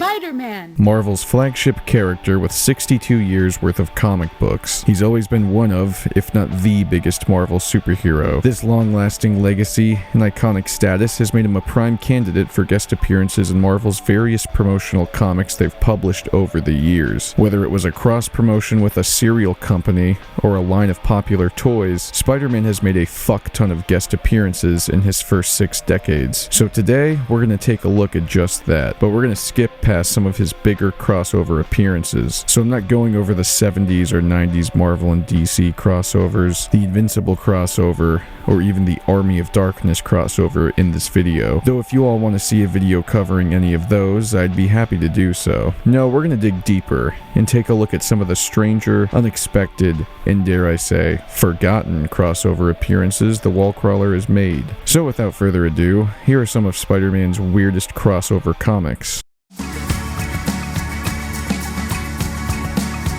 Spider-Man! Marvel's flagship character with 62 years worth of comic books. He's always been one of, if not the biggest Marvel superhero. This long-lasting legacy and iconic status has made him a prime candidate for guest appearances in Marvel's various promotional comics they've published over the years. Whether it was a cross-promotion with a cereal company or a line of popular toys, Spider-Man has made a fuck ton of guest appearances in his first 6 decades. So today, we're going to take a look at just that, but we're going to skip past some of his bigger crossover appearances. So I'm not going over the 70s or 90s Marvel and DC crossovers, the Invincible crossover, or even the Army of Darkness crossover in this video. Though if you all want to see a video covering any of those, I'd be happy to do so. No, we're going to dig deeper and take a look at some of the stranger, unexpected, and dare I say, forgotten crossover appearances the Wallcrawler has made. So without further ado, here are some of Spider-Man's weirdest crossover comics.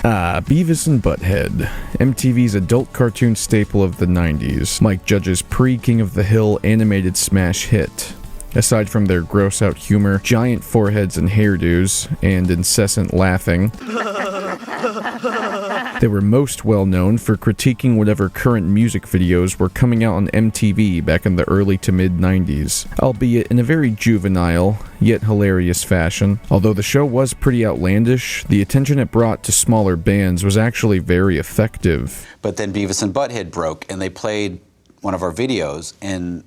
Beavis and Butthead, MTV's adult cartoon staple of the 90s, Mike Judge's pre-King of the Hill animated smash hit. Aside from their gross-out humor, giant foreheads and hairdos, and incessant laughing, they were most well known for critiquing whatever current music videos were coming out on MTV back in the early to mid-90s, albeit in a very juvenile, yet hilarious fashion. Although the show was pretty outlandish, the attention it brought to smaller bands was actually very effective. But then Beavis and Butthead broke, and they played one of our videos, and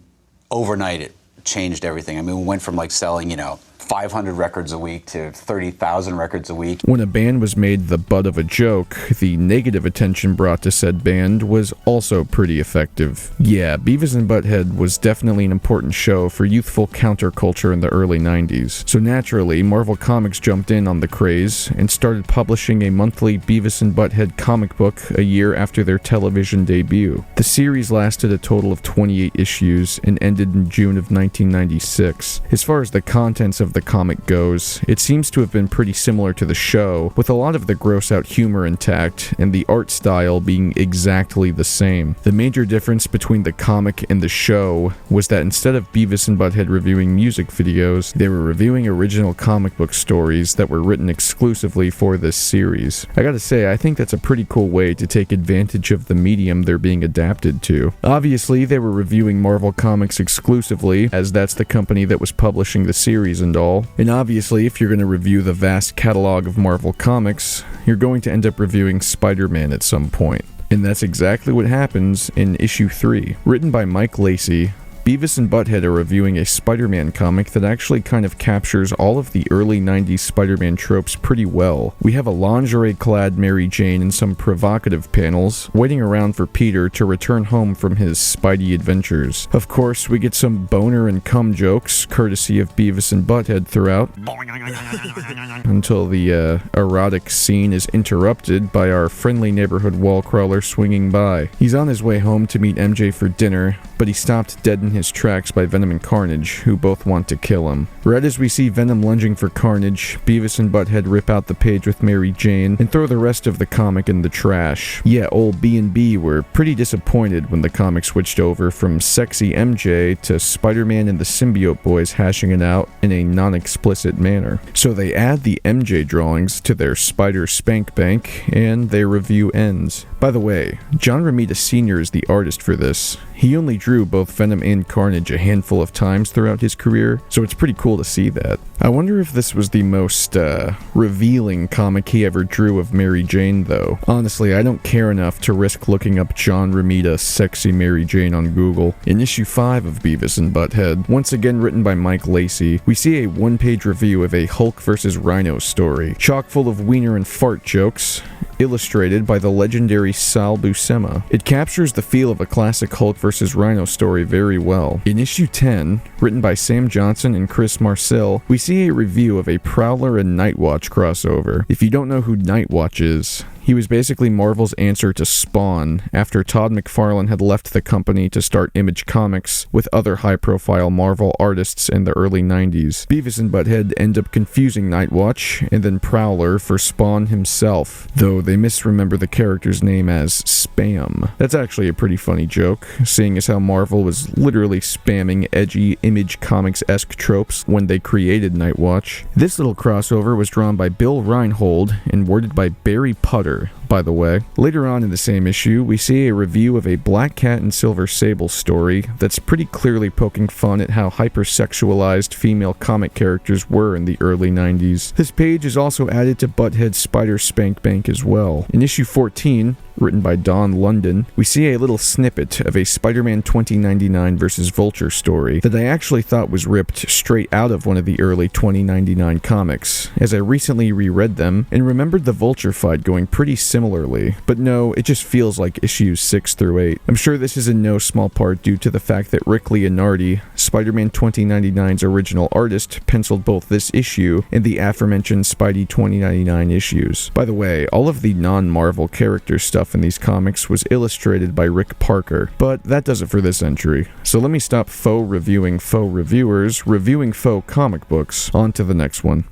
overnight it changed everything. I mean, we went from like selling, 500 records a week to 30,000 records a week. When a band was made the butt of a joke, the negative attention brought to said band was also pretty effective. Yeah, Beavis and Butthead was definitely an important show for youthful counterculture in the early 90s. So naturally, Marvel Comics jumped in on the craze and started publishing a monthly Beavis and Butthead comic book a year after their television debut. The series lasted a total of 28 issues and ended in June of 1996. As far as the contents of the comic goes, it seems to have been pretty similar to the show, with a lot of the gross-out humor intact and the art style being exactly the same. The major difference between the comic and the show was that instead of Beavis and Butthead reviewing music videos, they were reviewing original comic book stories that were written exclusively for this series. I gotta say, I think that's a pretty cool way to take advantage of the medium they're being adapted to. Obviously, they were reviewing Marvel Comics exclusively, as that's the company that was publishing the series and all. And obviously, if you're going to review the vast catalog of Marvel Comics, you're going to end up reviewing Spider-Man at some point. And that's exactly what happens in issue 3. Written by Mike Lacey, Beavis and Butthead are reviewing a Spider-Man comic that actually kind of captures all of the early 90s Spider-Man tropes pretty well. We have a lingerie-clad Mary Jane in some provocative panels, waiting around for Peter to return home from his Spidey adventures. Of course, we get some boner and cum jokes, courtesy of Beavis and Butthead throughout, until the erotic scene is interrupted by our friendly neighborhood Wallcrawler swinging by. He's on his way home to meet MJ for dinner, but he stopped dead in his tracks by Venom and Carnage, who both want to kill him. Right as we see Venom lunging for Carnage, Beavis and Butthead rip out the page with Mary Jane and throw the rest of the comic in the trash. Yeah, old B&B were pretty disappointed when the comic switched over from sexy MJ to Spider-Man and the Symbiote Boys hashing it out in a non-explicit manner. So they add the MJ drawings to their Spider Spank Bank, and their review ends. By the way, John Romita Sr. is the artist for this. He only drew both Venom and Carnage a handful of times throughout his career, so it's pretty cool to see that. I wonder if this was the most revealing comic he ever drew of Mary Jane, though. Honestly, I don't care enough to risk looking up John Romita Sexy Mary Jane on Google. In issue 5 of Beavis and Butthead, once again written by Mike Lacey, we see a one-page review of a Hulk vs. Rhino story, chock full of wiener and fart jokes, illustrated by the legendary Sal Buscema. It captures the feel of a classic Hulk vs. Rhino story very well. In issue 10, written by Sam Johnson and Chris Marcel, we see a review of a Prowler and Nightwatch crossover. If you don't know who Nightwatch is, He was basically Marvel's answer to Spawn after Todd McFarlane had left the company to start Image Comics with other high-profile Marvel artists in the early 90s. Beavis and Butthead end up confusing Nightwatch and then Prowler for Spawn himself, though they misremember the character's name as Spam. That's actually a pretty funny joke, seeing as how Marvel was literally spamming edgy Image Comics-esque tropes when they created Nightwatch. This little crossover was drawn by Bill Reinhold and worded by Barry Putter, by the way. Later on in the same issue, we see a review of a Black Cat and Silver Sable story that's pretty clearly poking fun at how hypersexualized female comic characters were in the early 90s. This page is also added to Butthead's Spider Spank Bank as well. In issue 14, written by Don London, we see a little snippet of a Spider-Man 2099 vs. Vulture story that I actually thought was ripped straight out of one of the early 2099 comics, as I recently reread them and remembered the Vulture fight going pretty similarly, but no, it just feels like issues 6 through 8. I'm sure this is in no small part due to the fact that Rick Leonardi, Spider-Man 2099's original artist, penciled both this issue and the aforementioned Spidey 2099 issues. By the way, all of the non-Marvel character stuff in these comics was illustrated by Rick Parker, but that does it for this entry. So let me stop faux reviewing faux reviewers, reviewing faux comic books. On to the next one.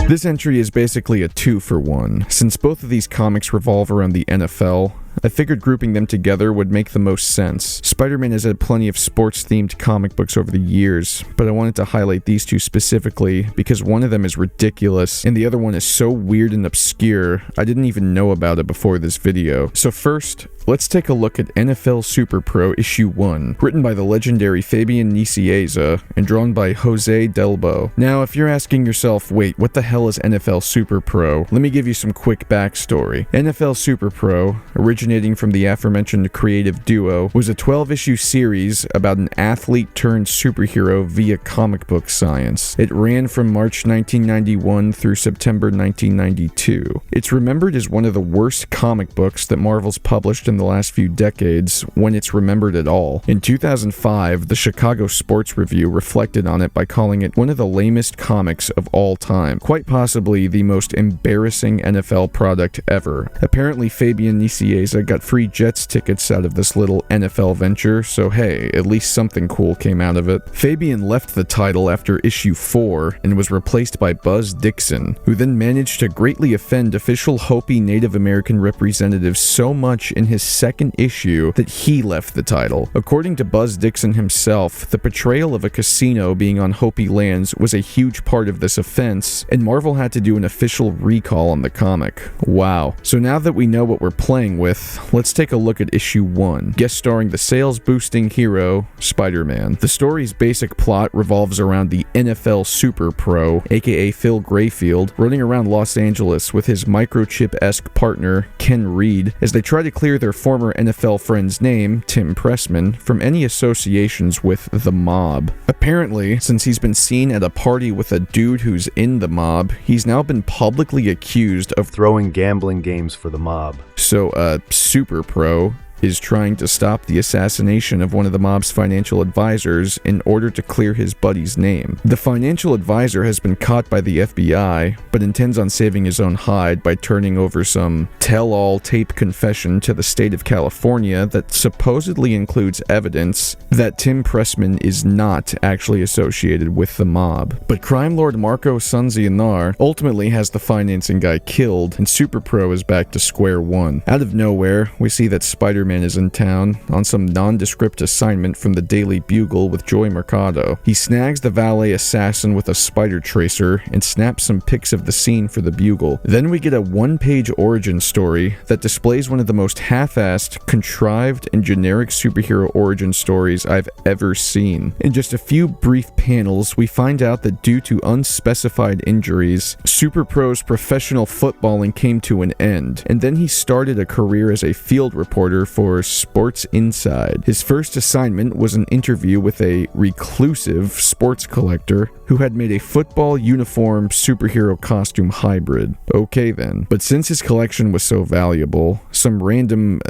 This entry is basically a 2-for-1. Since both of these comics revolve around the NFL, I figured grouping them together would make the most sense. Spider-Man has had plenty of sports-themed comic books over the years, but I wanted to highlight these two specifically because one of them is ridiculous and the other one is so weird and obscure I didn't even know about it before this video. So first, let's take a look at NFL Super Pro issue 1, written by the legendary Fabian Nicieza and drawn by Jose Delbo. Now, if you're asking yourself, wait, what the hell is NFL Super Pro? Let me give you some quick backstory. NFL Super Pro, originating from the aforementioned creative duo, was a 12-issue series about an athlete-turned-superhero via comic book science. It ran from March 1991 through September 1992. It's remembered as one of the worst comic books that Marvel's published in the last few decades, when it's remembered at all. In 2005, the Chicago Sports Review reflected on it by calling it one of the lamest comics of all time, quite possibly the most embarrassing NFL product ever. Apparently, Fabian Nicieza got free Jets tickets out of this little NFL venture, so hey, at least something cool came out of it. Fabian left the title after issue 4 and was replaced by Buzz Dixon, who then managed to greatly offend official Hopi Native American representatives so much in his second issue that he left the title. According to Buzz Dixon himself, the portrayal of a casino being on Hopi lands was a huge part of this offense, and Marvel had to do an official recall on the comic. Wow. So now that we know what we're playing with, let's take a look at issue 1, guest starring the sales-boosting hero, Spider-Man. The story's basic plot revolves around the NFL Super Pro, aka Phil Grayfield, running around Los Angeles with his microchip-esque partner, Ken Reed, as they try to clear their former NFL friend's name, Tim Pressman, from any associations with the mob. Apparently, since he's been seen at a party with a dude who's in the mob, he's now been publicly accused of throwing gambling games for the mob. So, Super Pro is trying to stop the assassination of one of the mob's financial advisors in order to clear his buddy's name. The financial advisor has been caught by the FBI, but intends on saving his own hide by turning over some tell-all tape confession to the state of California that supposedly includes evidence that Tim Pressman is not actually associated with the mob. But crime lord Marco Sanzianar ultimately has the financing guy killed, and Super Pro is back to square one. Out of nowhere, we see that Spider-Man is in town on some nondescript assignment from the Daily Bugle with Joy Mercado. He snags the valet assassin with a spider tracer and snaps some pics of the scene for the Bugle. Then we get a one-page origin story that displays one of the most half-assed, contrived, and generic superhero origin stories I've ever seen. In just a few brief panels, we find out that due to unspecified injuries, Super Pro's professional footballing came to an end, and then he started a career as a field reporter for Sports Inside. His first assignment was an interview with a reclusive sports collector who had made a football uniform superhero costume hybrid. Okay then. But since his collection was so valuable, some random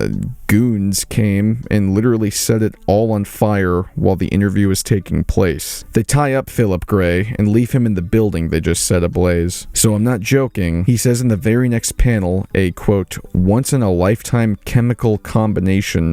goons came and literally set it all on fire while the interview was taking place. They tie up Philip Gray and leave him in the building they just set ablaze. So I'm not joking. He says in the very next panel, a quote, once-in-a-lifetime chemical combination,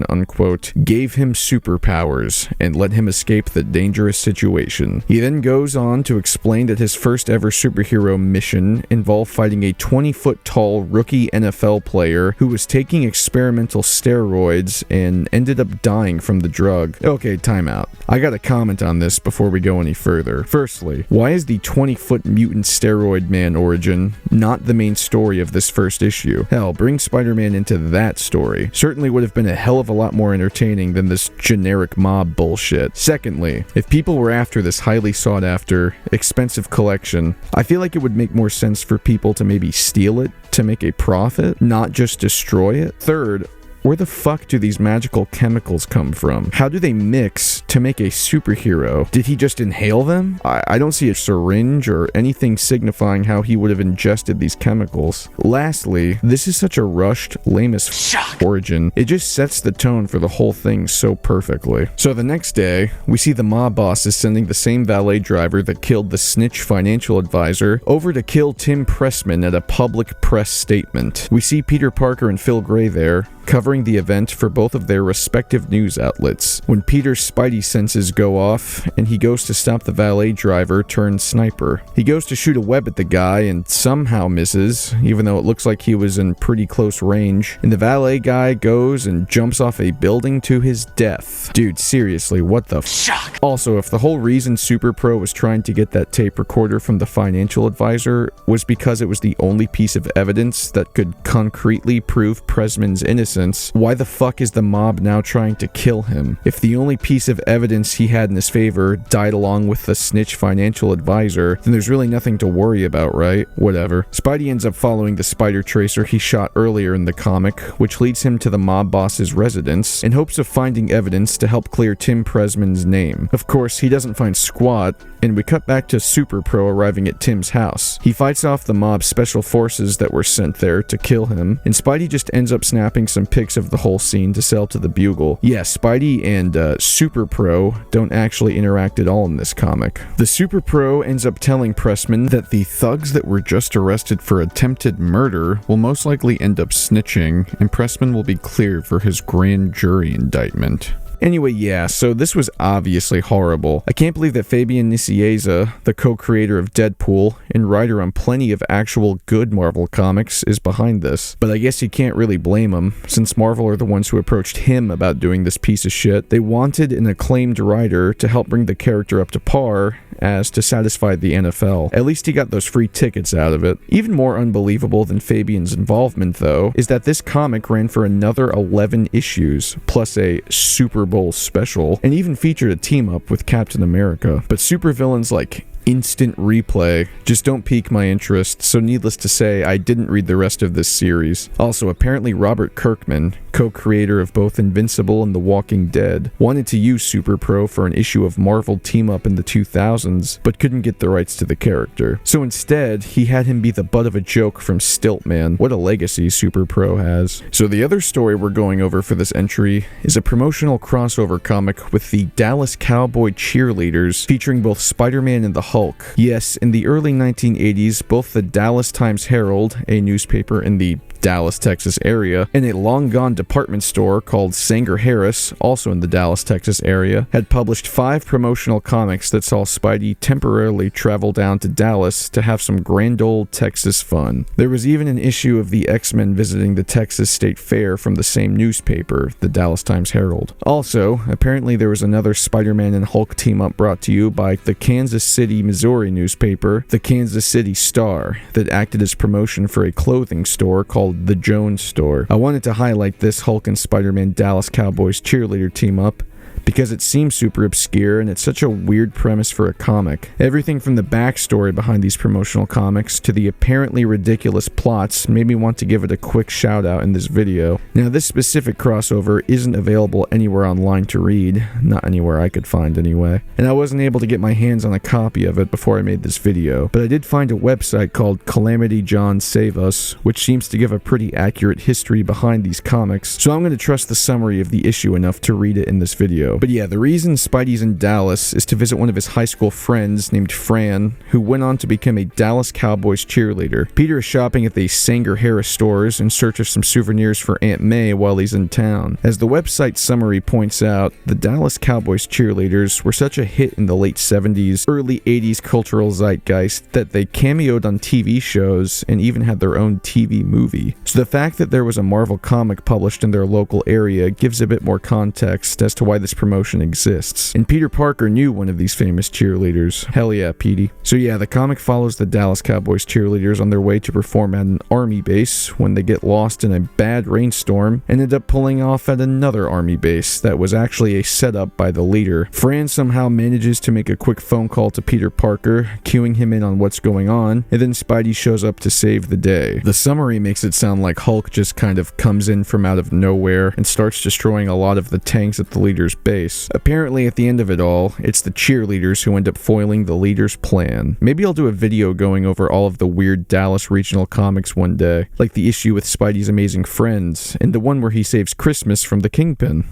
unquote, gave him superpowers and let him escape the dangerous situation. He then goes on to explain that his first ever superhero mission involved fighting a 20-foot tall rookie NFL player who was taking experimental steroids and ended up dying from the drug. Okay, time out. I gotta comment on this before we go any further. Firstly, why is the 20-foot mutant steroid man origin not the main story of this first issue? Hell, bring Spider-Man into that story. Certainly would have been a hell of a lot more entertaining than this generic mob bullshit. Secondly, if people were after this highly sought after, expensive collection, I feel like it would make more sense for people to maybe steal it to make a profit, not just destroy it. Third, where the fuck do these magical chemicals come from? How do they mix to make a superhero? Did he just inhale them? I don't see a syringe or anything signifying how he would have ingested these chemicals. Lastly, this is such a rushed, lame as origin. It just sets the tone for the whole thing so perfectly. So the next day, we see the mob boss is sending the same valet driver that killed the snitch financial advisor over to kill Tim Pressman at a public press statement. We see Peter Parker and Phil Gray there, covering the event for both of their respective news outlets. When Peter's spidey senses go off, and he goes to stop the valet driver turned sniper. He goes to shoot a web at the guy and somehow misses, even though it looks like he was in pretty close range, and the valet guy goes and jumps off a building to his death. Dude, seriously, what the f***? Also, if the whole reason Super Pro was trying to get that tape recorder from the financial advisor was because it was the only piece of evidence that could concretely prove Pressman's innocence, why the fuck is the mob now trying to kill him? If the only piece of evidence he had in his favor died along with the snitch financial advisor, then there's really nothing to worry about, right? Whatever. Spidey ends up following the spider tracer he shot earlier in the comic, which leads him to the mob boss's residence in hopes of finding evidence to help clear Tim Pressman's name. Of course, he doesn't find squat, and we cut back to Super Pro arriving at Tim's house. He fights off the mob's special forces that were sent there to kill him, and Spidey just ends up snapping some pics of the whole scene to sell to the Bugle. Yeah, Spidey and Super Pro don't actually interact at all in this comic. The Super Pro ends up telling Pressman that the thugs that were just arrested for attempted murder will most likely end up snitching, and Pressman will be cleared for his grand jury indictment. Anyway, yeah, so this was obviously horrible. I can't believe that Fabian Nicieza, the co-creator of Deadpool and writer on plenty of actual good Marvel comics, is behind this. But I guess you can't really blame him, since Marvel are the ones who approached him about doing this piece of shit. They wanted an acclaimed writer to help bring the character up to par as to satisfy the NFL. At least he got those free tickets out of it. Even more unbelievable than Fabian's involvement, though, is that this comic ran for another 11 issues, plus a Super Bowl special, and even featured a team-up with Captain America. But supervillains like Instant Replay just don't pique my interest, so needless to say, I didn't read the rest of this series. Also, apparently Robert Kirkman, co-creator of both Invincible and The Walking Dead, wanted to use Super Pro for an issue of Marvel Team-Up in the 2000s, but couldn't get the rights to the character. So instead, he had him be the butt of a joke from Stiltman. What a legacy Super Pro has. So the other story we're going over for this entry is a promotional crossover comic with the Dallas Cowboy cheerleaders, featuring both Spider-Man and the Hulk. Yes, in the early 1980s, both the Dallas Times-Herald, a newspaper in the Dallas, Texas area, and a long-gone department store called Sanger Harris, also in the Dallas, Texas area, had published 5 promotional comics that saw Spidey temporarily travel down to Dallas to have some grand old Texas fun. There was even an issue of the X-Men visiting the Texas State Fair from the same newspaper, the Dallas Times-Herald. Also, apparently there was another Spider-Man and Hulk team-up brought to you by the Kansas City, Missouri newspaper, the Kansas City Star, that acted as promotion for a clothing store called The Jones Store. I wanted to highlight this Hulk and Spider-Man Dallas Cowboys cheerleader team-up because it seems super obscure and it's such a weird premise for a comic. Everything from the backstory behind these promotional comics to the apparently ridiculous plots made me want to give it a quick shout out in this video. Now, this specific crossover isn't available anywhere online to read, not anywhere I could find anyway, and I wasn't able to get my hands on a copy of it before I made this video, but I did find a website called Calamity John Save Us, which seems to give a pretty accurate history behind these comics, so I'm going to trust the summary of the issue enough to read it in this video. But yeah, the reason Spidey's in Dallas is to visit one of his high school friends named Fran, who went on to become a Dallas Cowboys cheerleader. Peter is shopping at the Sanger Harris stores in search of some souvenirs for Aunt May while he's in town. As the website summary points out, the Dallas Cowboys cheerleaders were such a hit in the late 70s, early 80s cultural zeitgeist that they cameoed on TV shows and even had their own TV movie. So the fact that there was a Marvel comic published in their local area gives a bit more context as to why this promotion exists. And Peter Parker knew one of these famous cheerleaders. Hell yeah, Petey. So yeah, the comic follows the Dallas Cowboys cheerleaders on their way to perform at an army base when they get lost in a bad rainstorm and end up pulling off at another army base that was actually a setup by the leader. Fran somehow manages to make a quick phone call to Peter Parker, cueing him in on what's going on, and then Spidey shows up to save the day. The summary makes it sound like Hulk just kind of comes in from out of nowhere and starts destroying a lot of the tanks at the leader's base. Apparently, at the end of it all, it's the cheerleaders who end up foiling the leader's plan. Maybe I'll do a video going over all of the weird Dallas regional comics one day, like the issue with Spidey's Amazing Friends, and the one where he saves Christmas from the Kingpin.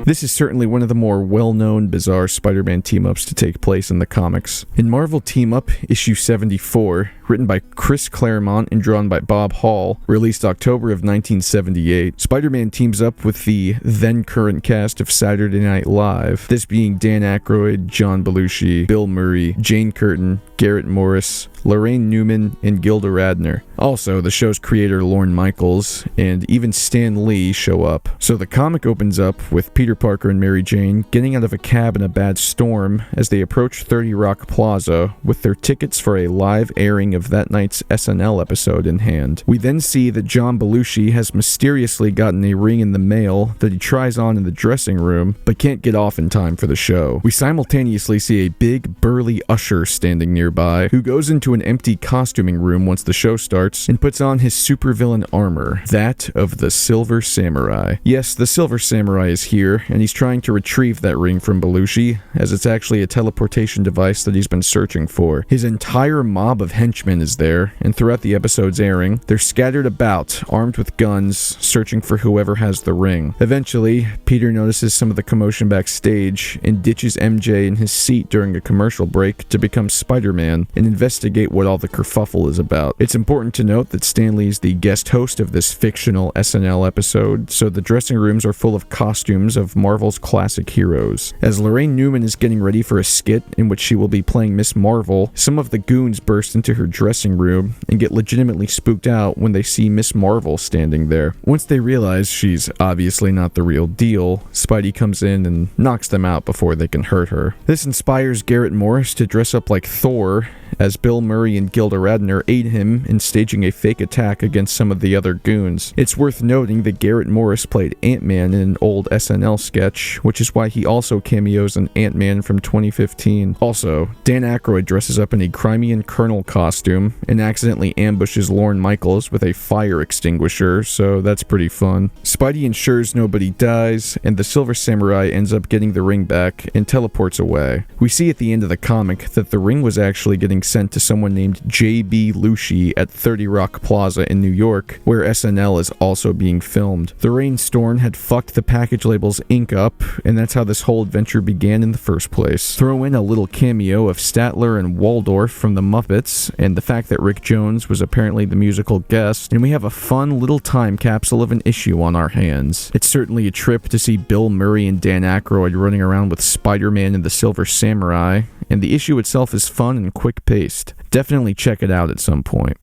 This is certainly one of the more well-known bizarre Spider-Man team-ups to take place in the comics. In Marvel Team-Up issue 74, written by Chris Claremont and drawn by Bob Hall, released October of 1978, Spider-Man teams up with the then-current cast of Saturday Night Live, this being Dan Aykroyd, John Belushi, Bill Murray, Jane Curtin, Garrett Morris, Lorraine Newman, and Gilda Radner. Also, the show's creator Lorne Michaels and even Stan Lee show up. So the comic opens up with Peter Parker and Mary Jane getting out of a cab in a bad storm as they approach 30 Rock Plaza with their tickets for a live airing of that night's SNL episode in hand. We then see that John Belushi has mysteriously gotten a ring in the mail that he tries on in the dressing room, but can't get off in time for the show. We simultaneously see a big, burly usher standing nearby, who goes into an empty costuming room once the show starts and puts on his supervillain armor, that of the Silver Samurai. Yes, the Silver Samurai is here, and he's trying to retrieve that ring from Belushi, as it's actually a teleportation device that he's been searching for. His entire mob of henchmen is there, and throughout the episode's airing, they're scattered about, armed with guns, searching for whoever has the ring. Eventually, Peter notices some of the commotion backstage and ditches MJ in his seat during a commercial break to become Spider-Man and investigate what all the kerfuffle is about. It's important to note that Stan Lee is the guest host of this fictional SNL episode, so the dressing rooms are full of costumes of Marvel's classic heroes. As Lorraine Newman is getting ready for a skit in which she will be playing Miss Marvel, some of the goons burst into her dressing room and get legitimately spooked out when they see Miss Marvel standing there. Once they realize she's obviously not the real deal, Spidey comes in and knocks them out before they can hurt her. This inspires Garrett Morris to dress up like Thor, as Bill Murray and Gilda Radner aid him in staging a fake attack against some of the other goons. It's worth noting that Garrett Morris played Ant-Man in an old SNL sketch, which is why he also cameos in Ant-Man from 2015. Also, Dan Aykroyd dresses up in a Crimean Colonel costume and accidentally ambushes Lorne Michaels with a fire extinguisher, so that's pretty fun. Spidey ensures nobody dies, and the Silver Samurai ends up getting the ring back and teleports away. We see at the end of the comic that the ring was actually getting sent to someone named J.B. Lushi at 30 Rock Plaza in New York, where SNL is also being filmed. The rainstorm had fucked the package label's ink up, and that's how this whole adventure began in the first place. Throw in a little cameo of Statler and Waldorf from the Muppets, and the fact that Rick Jones was apparently the musical guest, and we have a fun little time capsule of an issue on our hands. It's certainly a trip to see Bill Murray and Dan Aykroyd running around with Spider-Man and the Silver Samurai, and the issue itself is fun and quick-paced. Definitely check it out at some point.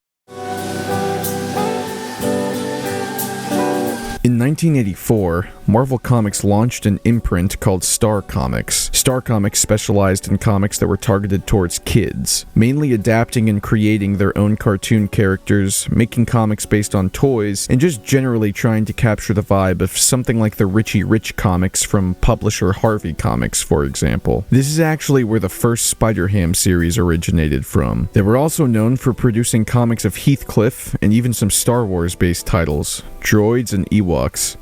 In 1984, Marvel Comics launched an imprint called Star Comics. Star Comics specialized in comics that were targeted towards kids, mainly adapting and creating their own cartoon characters, making comics based on toys, and just generally trying to capture the vibe of something like the Richie Rich comics from publisher Harvey Comics, for example. This is actually where the first Spider-Ham series originated from. They were also known for producing comics of Heathcliff and even some Star Wars-based titles, droids and Ewoks.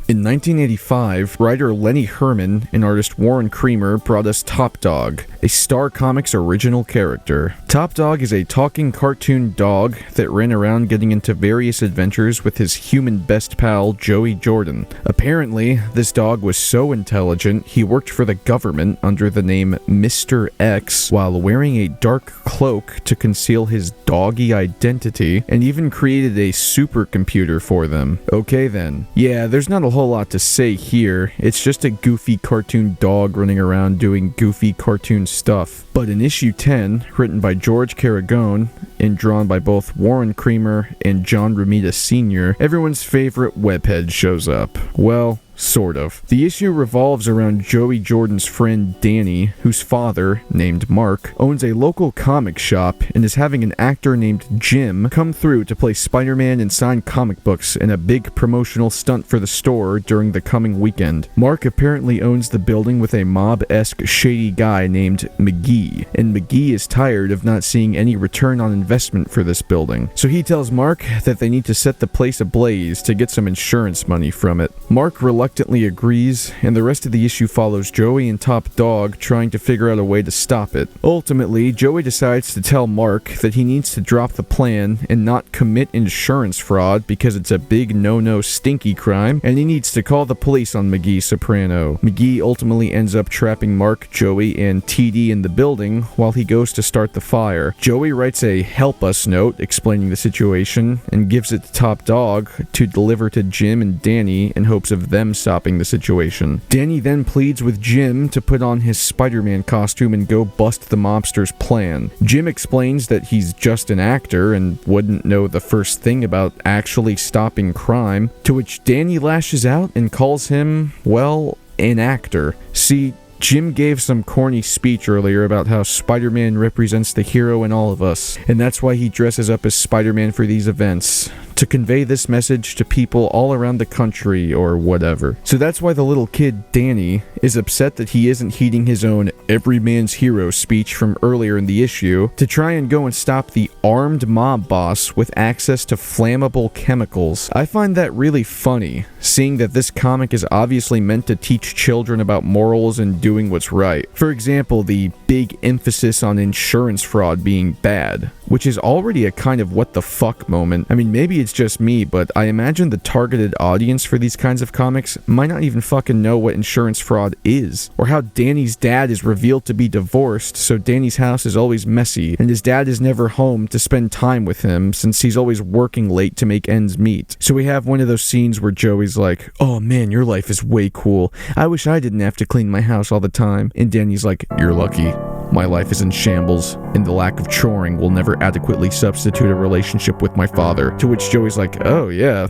In 1985, writer Lenny Herman and artist Warren Creamer brought us Top Dog, a Star Comics original character. Top Dog is a talking cartoon dog that ran around getting into various adventures with his human best pal Joey Jordan. Apparently, this dog was so intelligent he worked for the government under the name Mr. X while wearing a dark cloak to conceal his doggy identity, and even created a supercomputer for them. Okay then. Yeah, there's not a whole lot to say here. It's just a goofy cartoon dog running around doing goofy cartoon stuff. But in issue 10, written by George Caragone and drawn by both Warren Creamer and John Romita Sr., everyone's favorite webhead shows up. Well, sort of. The issue revolves around Joey Jordan's friend Danny, whose father, named Mark, owns a local comic shop and is having an actor named Jim come through to play Spider-Man and sign comic books in a big promotional stunt for the store during the coming weekend. Mark apparently owns the building with a mob-esque shady guy named McGee, and McGee is tired of not seeing any return on investment for this building. So he tells Mark that they need to set the place ablaze to get some insurance money from it. Mark reluctantly agrees, and the rest of the issue follows Joey and Top Dog trying to figure out a way to stop it. Ultimately, Joey decides to tell Mark that he needs to drop the plan and not commit insurance fraud because it's a big no-no stinky crime, and he needs to call the police on McGee Soprano. McGee ultimately ends up trapping Mark, Joey, and TD in the building while he goes to start the fire. Joey writes a help us note explaining the situation and gives it to Top Dog to deliver to Jim and Danny in hopes of them stopping the situation. Danny then pleads with Jim to put on his Spider-Man costume and go bust the mobster's plan. Jim explains that he's just an actor and wouldn't know the first thing about actually stopping crime, to which Danny lashes out and calls him, well, an actor. See, Jim gave some corny speech earlier about how Spider-Man represents the hero in all of us, and that's why he dresses up as Spider-Man for these events, to convey this message to people all around the country or whatever. So that's why the little kid, Danny, is upset that he isn't heeding his own every man's hero speech from earlier in the issue to try and go and stop the armed mob boss with access to flammable chemicals. I find that really funny, seeing that this comic is obviously meant to teach children about morals and doing what's right. For example, the big emphasis on insurance fraud being bad, which is already a kind of what the fuck moment. I mean, maybe it's just me, but I imagine the targeted audience for these kinds of comics might not even fucking know what insurance fraud is, or how Danny's dad is revealed to be divorced, so Danny's house is always messy, and his dad is never home to spend time with him since he's always working late to make ends meet. So we have one of those scenes where Joey's like, "Oh man, your life is way cool. I wish I didn't have to clean my house all the time." And Danny's like, "You're lucky. My life is in shambles, and the lack of choring will never adequately substitute a relationship with my father." To which Joey's like, "Oh yeah,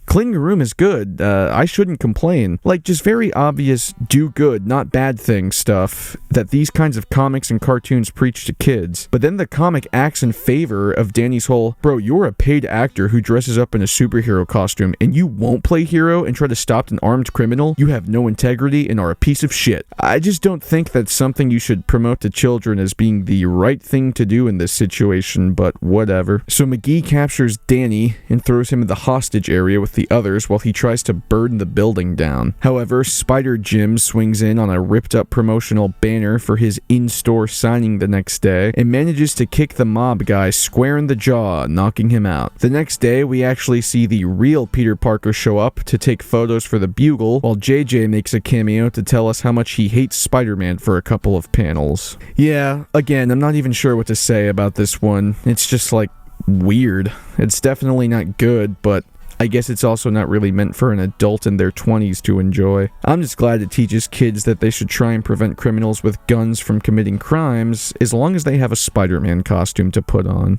cleaning a room is good. I shouldn't complain." Like, just very obvious do good, not bad thing stuff that these kinds of comics and cartoons preach to kids. But then the comic acts in favor of Danny's whole, "Bro, you're a paid actor who dresses up in a superhero costume and you won't play hero and try to stop an armed criminal? You have no integrity and are a piece of shit." I just don't think that's something you should promote to children as being the right thing to do in this situation, but whatever. So McGee captures Danny and throws him in the hostage area with the others while he tries to burn the building down. However, Spider Jim swings in on a ripped-up promotional banner for his in-store signing the next day and manages to kick the mob guy square in the jaw, knocking him out. The next day, we actually see the real Peter Parker show up to take photos for the Bugle, while JJ makes a cameo to tell us how much he hates Spider-Man for a couple of panels. Yeah, again, I'm not even sure what to say about this one. It's just like weird. It's definitely not good, but I guess it's also not really meant for an adult in their 20s to enjoy. I'm just glad it teaches kids that they should try and prevent criminals with guns from committing crimes, as long as they have a Spider-Man costume to put on.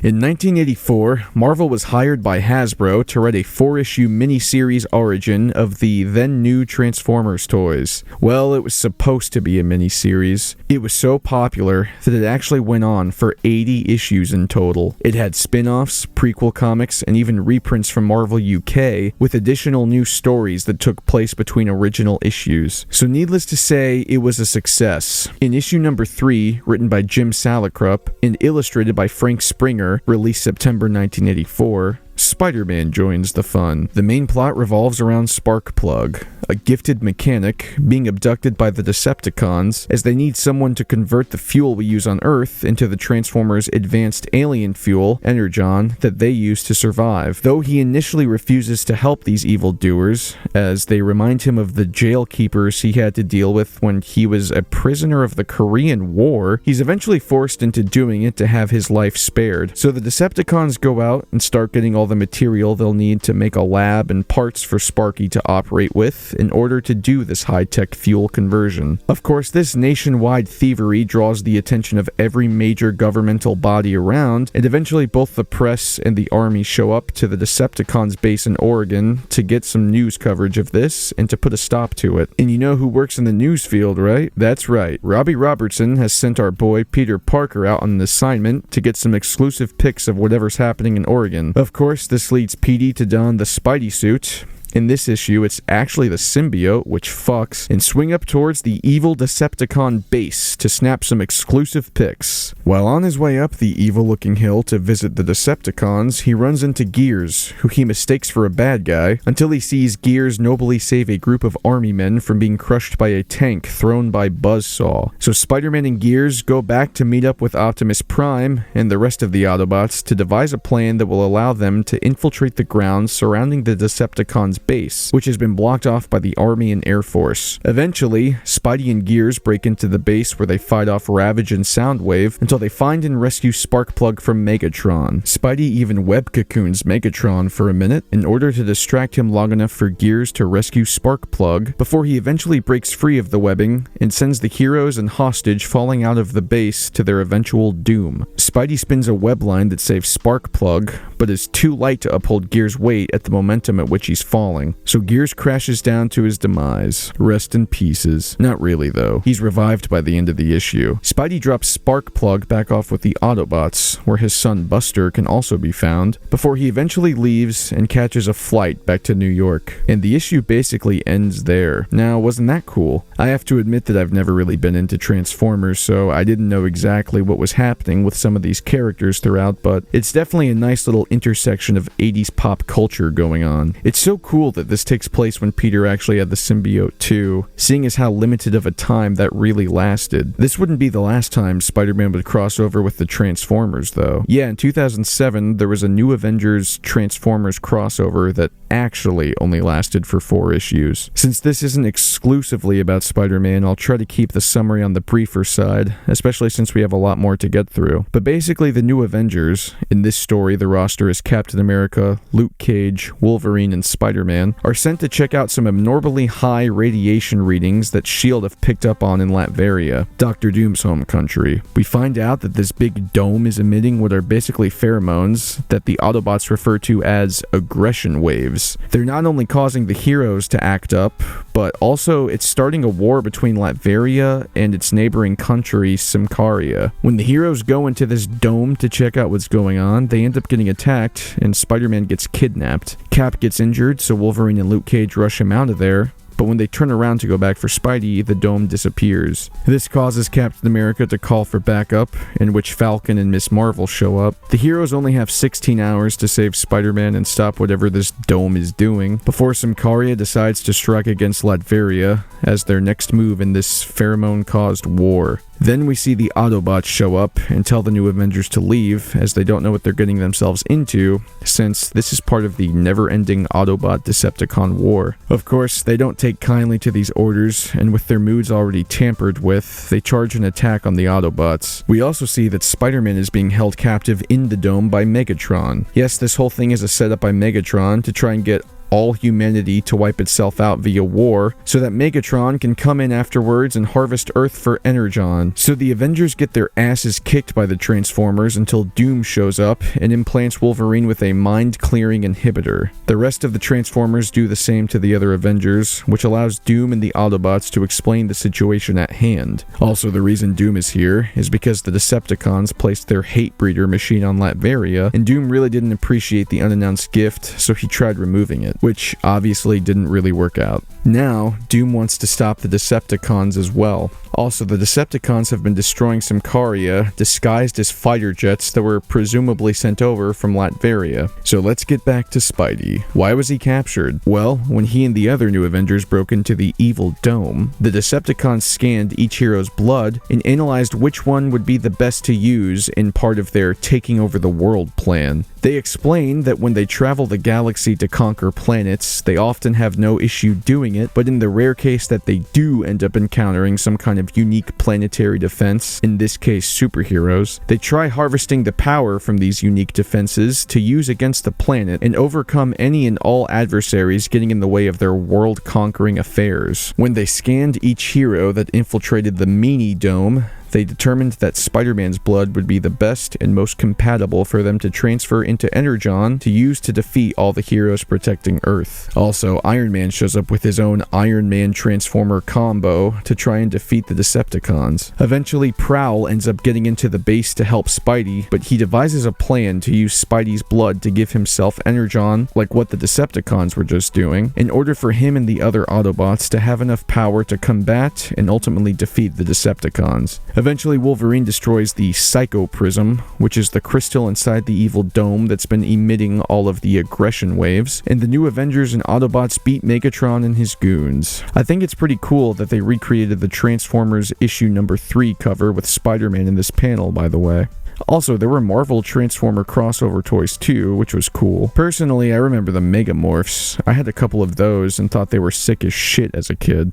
In 1984, Marvel was hired by Hasbro to write a 4-issue miniseries origin of the then-new Transformers toys. Well, it was supposed to be a miniseries. It was so popular that it actually went on for 80 issues in total. It had spin-offs, prequel comics, and even reprints from Marvel UK, with additional new stories that took place between original issues. So needless to say, it was a success. In issue number 3, written by Jim Salicrup and illustrated by Frank Springer, released September 1984, Spider-Man joins the fun. The main plot revolves around Sparkplug, a gifted mechanic being abducted by the Decepticons as they need someone to convert the fuel we use on Earth into the Transformers' advanced alien fuel, Energon, that they use to survive. Though he initially refuses to help these evildoers, as they remind him of the jail keepers he had to deal with when he was a prisoner of the Korean War, he's eventually forced into doing it to have his life spared. So the Decepticons go out and start getting all the material they'll need to make a lab and parts for Sparky to operate with in order to do this high-tech fuel conversion. Of course, this nationwide thievery draws the attention of every major governmental body around, and eventually both the press and the army show up to the Decepticons base in Oregon to get some news coverage of this and to put a stop to it. And you know who works in the news field, right? That's right. Robbie Robertson has sent our boy Peter Parker out on an assignment to get some exclusive pics of whatever's happening in Oregon. Of course, this leads Petey to don the Spidey suit. In this issue, it's actually the symbiote, which fucks, and swing up towards the evil Decepticon base to snap some exclusive pics. While on his way up the evil-looking hill to visit the Decepticons, he runs into Gears, who he mistakes for a bad guy, until he sees Gears nobly save a group of army men from being crushed by a tank thrown by Buzzsaw. So Spider-Man and Gears go back to meet up with Optimus Prime and the rest of the Autobots to devise a plan that will allow them to infiltrate the grounds surrounding the Decepticons' base, which has been blocked off by the Army and Air Force. Eventually, Spidey and Gears break into the base where they fight off Ravage and Soundwave until they find and rescue Sparkplug from Megatron. Spidey even web cocoons Megatron for a minute in order to distract him long enough for Gears to rescue Sparkplug before he eventually breaks free of the webbing and sends the heroes and hostage falling out of the base to their eventual doom. Spidey spins a web line that saves Sparkplug, but is too light to uphold Gears' weight at the momentum at which he's falling. So Gears crashes down to his demise. Rest in pieces. Not really, though. He's revived by the end of the issue. Spidey drops Sparkplug back off with the Autobots, where his son Buster can also be found, before he eventually leaves and catches a flight back to New York. And the issue basically ends there. Now, wasn't that cool? I have to admit that I've never really been into Transformers, so I didn't know exactly what was happening with some of these characters throughout, but it's definitely a nice little intersection of 80s pop culture going on. It's so cool that this takes place when Peter actually had the symbiote too, seeing as how limited of a time that really lasted. This wouldn't be the last time Spider-Man would cross over with the Transformers, though. Yeah, in 2007, there was a New Avengers Transformers crossover that actually only lasted for 4 issues. Since this isn't exclusively about Spider-Man, I'll try to keep the summary on the briefer side, especially since we have a lot more to get through. But basically, the New Avengers, in this story the roster is Captain America, Luke Cage, Wolverine, and Spider-Man, are sent to check out some abnormally high radiation readings that S.H.I.E.L.D. have picked up on in Latveria, Doctor Doom's home country. We find out that this big dome is emitting what are basically pheromones that the Autobots refer to as aggression waves. They're not only causing the heroes to act up, but also it's starting a war between Latveria and its neighboring country, Symkaria. When the heroes go into this dome to check out what's going on, they end up getting attacked, and Spider-Man gets kidnapped. Cap gets injured, so Wolverine and Luke Cage rush him out of there, but when they turn around to go back for Spidey, the dome disappears. This causes Captain America to call for backup, in which Falcon and Miss Marvel show up. The heroes only have 16 hours to save Spider-Man and stop whatever this dome is doing, before Symkaria decides to strike against Latveria as their next move in this pheromone-caused war. Then we see the Autobots show up and tell the New Avengers to leave, as they don't know what they're getting themselves into, since this is part of the never-ending Autobot-Decepticon war. Of course, they don't take kindly to these orders, and with their moods already tampered with, they charge an attack on the Autobots. We also see that Spider-Man is being held captive in the dome by Megatron. Yes, this whole thing is a setup by Megatron to try and get all humanity to wipe itself out via war, so that Megatron can come in afterwards and harvest Earth for Energon. So the Avengers get their asses kicked by the Transformers until Doom shows up and implants Wolverine with a mind-clearing inhibitor. The rest of the Transformers do the same to the other Avengers, which allows Doom and the Autobots to explain the situation at hand. Also, the reason Doom is here is because the Decepticons placed their hate-breeder machine on Latveria, and Doom really didn't appreciate the unannounced gift, so he tried removing it, which obviously didn't really work out. Now, Doom wants to stop the Decepticons as well. Also, the Decepticons have been destroying some Karia, disguised as fighter jets that were presumably sent over from Latveria. So let's get back to Spidey. Why was he captured? Well, when he and the other new Avengers broke into the Evil Dome, the Decepticons scanned each hero's blood and analyzed which one would be the best to use in part of their taking over the world plan. They explained that when they travel the galaxy to conquer planets, they often have no issue doing it, but in the rare case that they do end up encountering some kind of unique planetary defense, in this case superheroes, they try harvesting the power from these unique defenses to use against the planet and overcome any and all adversaries getting in the way of their world-conquering affairs. When they scanned each hero that infiltrated the Mini Dome, they determined that Spider-Man's blood would be the best and most compatible for them to transfer into Energon to use to defeat all the heroes protecting Earth. Also, Iron Man shows up with his own Iron Man Transformer combo to try and defeat the Decepticons. Eventually, Prowl ends up getting into the base to help Spidey, but he devises a plan to use Spidey's blood to give himself Energon, like what the Decepticons were just doing, in order for him and the other Autobots to have enough power to combat and ultimately defeat the Decepticons. Eventually, Wolverine destroys the Psycho Prism, which is the crystal inside the Evil Dome that's been emitting all of the aggression waves, and the new Avengers and Autobots beat Megatron and his goons. I think it's pretty cool that they recreated the Transformers issue number 3 cover with Spider-Man in this panel, by the way. Also, there were Marvel Transformer crossover toys too, which was cool. Personally, I remember the Megamorphs. I had a couple of those and thought they were sick as shit as a kid.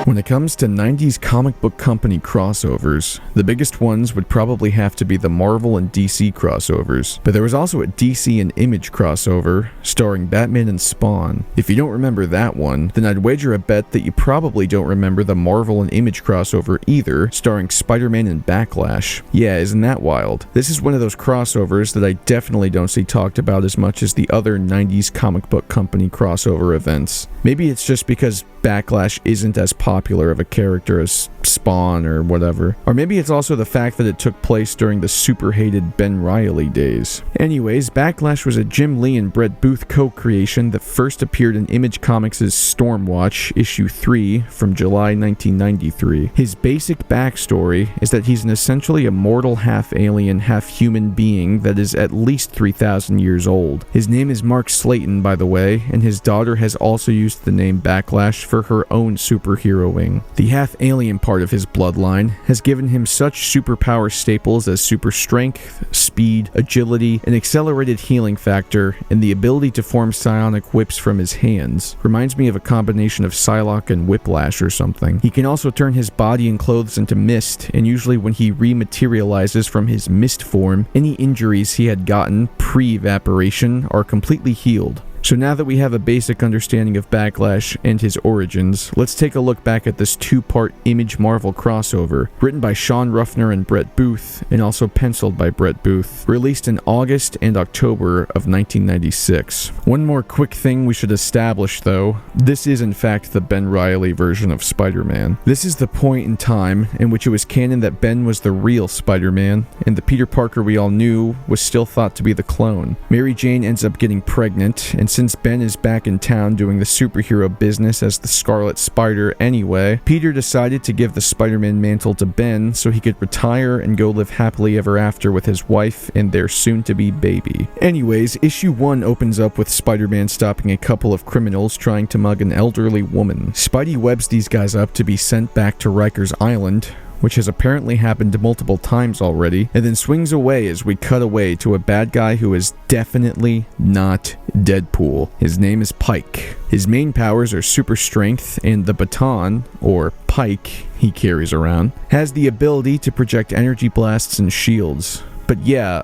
When it comes to 90s comic book company crossovers, the biggest ones would probably have to be the Marvel and DC crossovers, but there was also a DC and Image crossover starring Batman and Spawn. If you don't remember that one, then I'd wager a bet that you probably don't remember the Marvel and Image crossover either, starring Spider-Man and Backlash. Yeah, isn't that wild? This is one of those crossovers that I definitely don't see talked about as much as the other 90s comic book company crossover events. Maybe it's just because Backlash isn't as popular of a character as Spawn or whatever. Or maybe it's also the fact that it took place during the super hated Ben Reilly days. Anyways, Backlash was a Jim Lee and Brett Booth co-creation that first appeared in Image Comics' Stormwatch issue 3 from July 1993. His basic backstory is that he's an essentially immortal half-alien, half-human being that is at least 3,000 years old. His name is Mark Slayton, by the way, and his daughter has also used the name Backlash for her own superheroing. The half-alien part of his bloodline has given him such superpower staples as super strength, speed, agility, an accelerated healing factor, and the ability to form psionic whips from his hands. Reminds me of a combination of Psylocke and Whiplash or something. He can also turn his body and clothes into mist, and usually when he rematerializes from his mist form, any injuries he had gotten pre-evaporation are completely healed. So now that we have a basic understanding of Backlash and his origins, let's take a look back at this two-part Image Marvel crossover, written by Sean Ruffner and Brett Booth, and also penciled by Brett Booth, released in August and October of 1996. One more quick thing we should establish though, this is in fact the Ben Reilly version of Spider-Man. This is the point in time in which it was canon that Ben was the real Spider-Man, and the Peter Parker we all knew was still thought to be the clone. Mary Jane ends up getting pregnant, and since Ben is back in town doing the superhero business as the Scarlet Spider anyway, Peter decided to give the Spider-Man mantle to Ben so he could retire and go live happily ever after with his wife and their soon-to-be baby. Anyways, issue 1 opens up with Spider-Man stopping a couple of criminals trying to mug an elderly woman. Spidey webs these guys up to be sent back to Rikers Island, which has apparently happened multiple times already, and then swings away as we cut away to a bad guy who is definitely not Deadpool. His name is Pike. His main powers are super strength, and the baton, or pike, he carries around, has the ability to project energy blasts and shields. But yeah,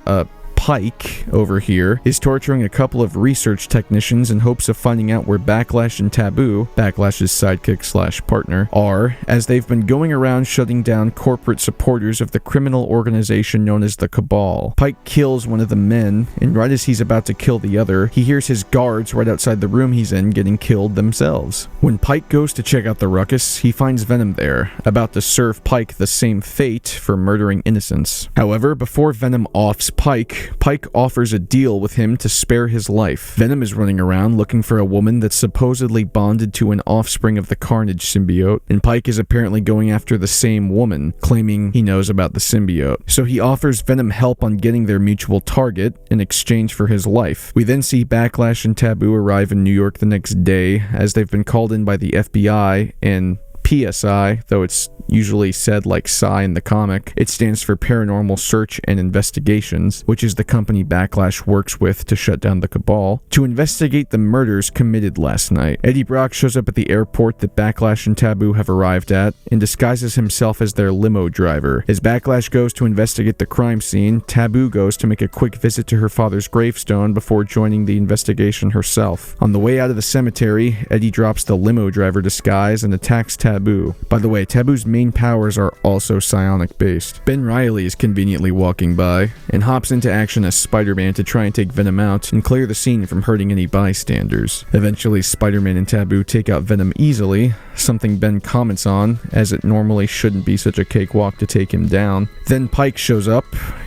Pike, over here, is torturing a couple of research technicians in hopes of finding out where Backlash and Taboo, Backlash's sidekick/partner, are, as they've been going around shutting down corporate supporters of the criminal organization known as the Cabal. Pike kills one of the men, and right as he's about to kill the other, he hears his guards right outside the room he's in getting killed themselves. When Pike goes to check out the ruckus, he finds Venom there, about to serve Pike the same fate for murdering innocents. However, before Venom offs Pike, Pike offers a deal with him to spare his life. Venom is running around looking for a woman that's supposedly bonded to an offspring of the Carnage symbiote, and Pike is apparently going after the same woman, claiming he knows about the symbiote. So he offers Venom help on getting their mutual target in exchange for his life. We then see Backlash and Taboo arrive in New York the next day, as they've been called in by the FBI and PSI, though it's usually said like Psi in the comic. It stands for Paranormal Search and Investigations, which is the company Backlash works with to shut down the Cabal, to investigate the murders committed last night. Eddie Brock shows up at the airport that Backlash and Taboo have arrived at and disguises himself as their limo driver. As Backlash goes to investigate the crime scene, Taboo goes to make a quick visit to her father's gravestone before joining the investigation herself. On the way out of the cemetery, Eddie drops the limo driver disguise and attacks Taboo. By the way, Taboo's main powers are also psionic based. Ben Reilly is conveniently walking by and hops into action as Spider-Man to try and take Venom out and clear the scene from hurting any bystanders. Eventually, Spider-Man and Taboo take out Venom easily, something Ben comments on, as it normally shouldn't be such a cakewalk to take him down. Then Pike shows up,